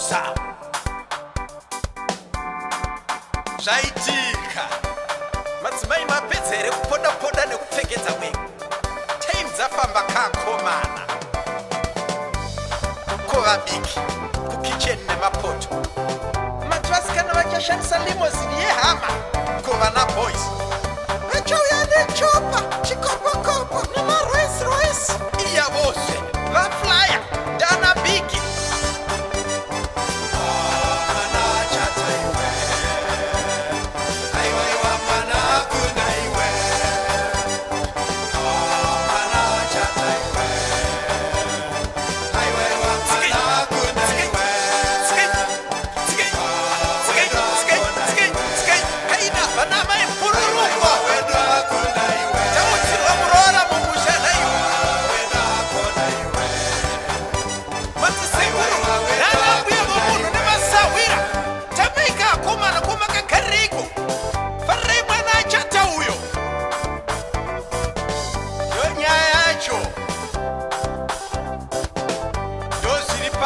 Rosa zvaitika madzimai mapedzere kupoda nekupfekedza wega time dzafamba kakomana kuvabiki kukicheni nemapoto mativasikana vachashandisa limozini yehama kuvana boys vachauya nechopa chikopokopo nemarois rois iya vose vaflya dana bigi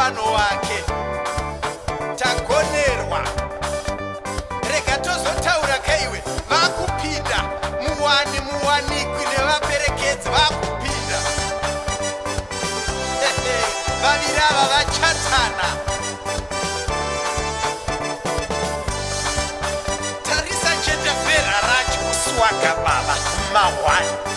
pano wake tagonerwa rega tozotaura kaiwe vakupinda muwanikwi nevaperekedzi vakupinda vaviri ava vachatana tarisa chete bhera racho kuswaga baba mahwani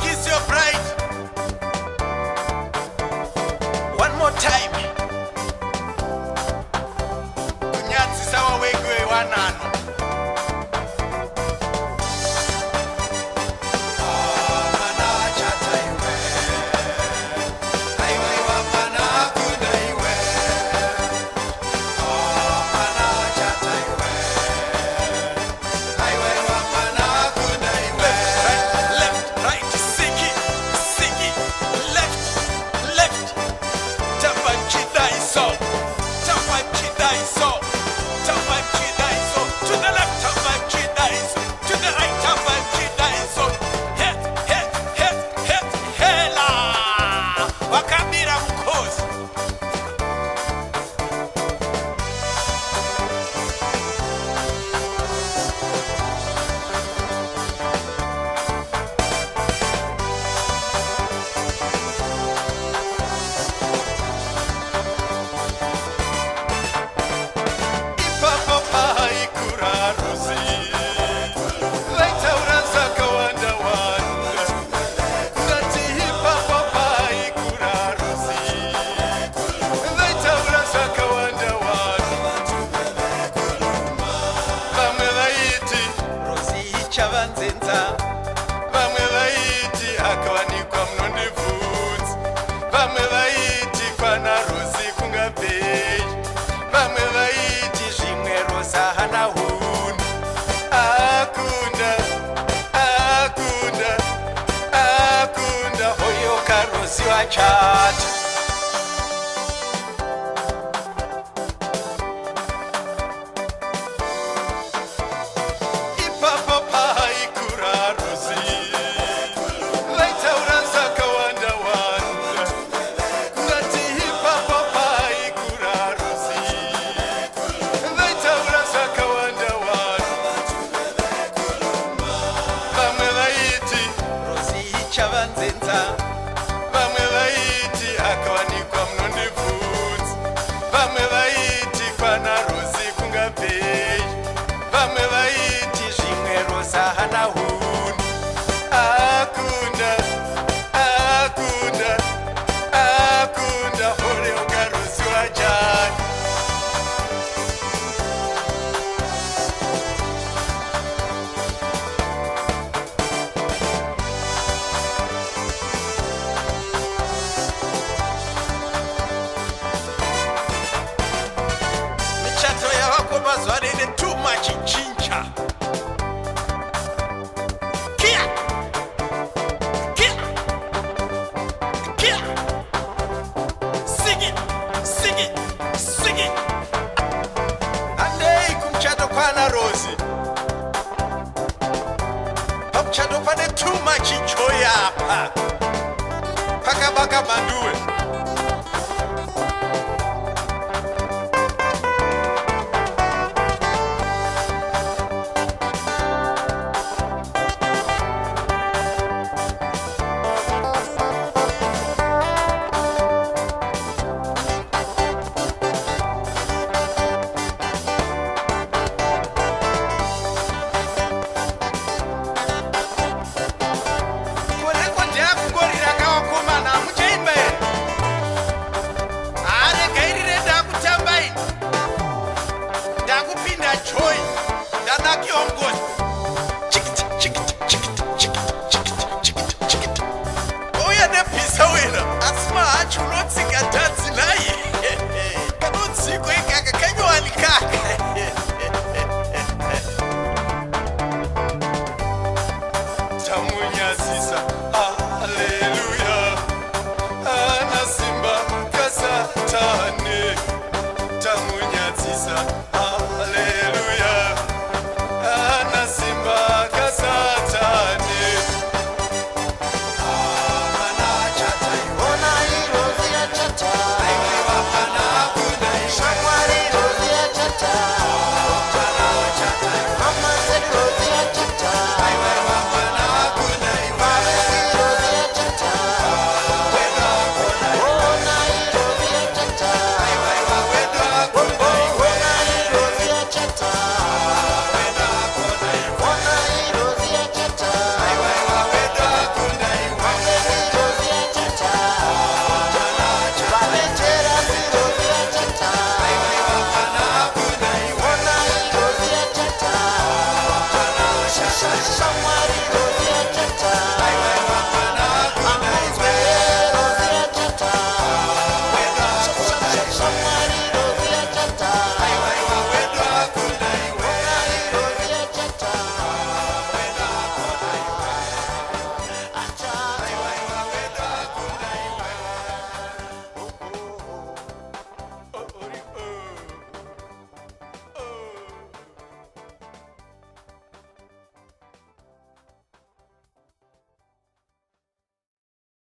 kiss your bride one more time kunyatsisa wawegwe wanano vamwe vaiti akawanikwa munondibvudzi vamwe vaiti kwana Rozi kungapei vamwe vaiti zvimwe Rosa hana huni akunda hoyoka Rozi wachata vamwe vaiti akawanikwa munondibvudzi vamwe vaiti kwana Rozi kungapei vamwe vaiti zvimwe Rosa hana huni vachichinja. Kia! Kia! Kia! Sing it! Sing it! Sing it! Andei kumchato pana Rozi. Pamchato pane too much joy apa. Pakabaka mandue. Joy, that knock you on good.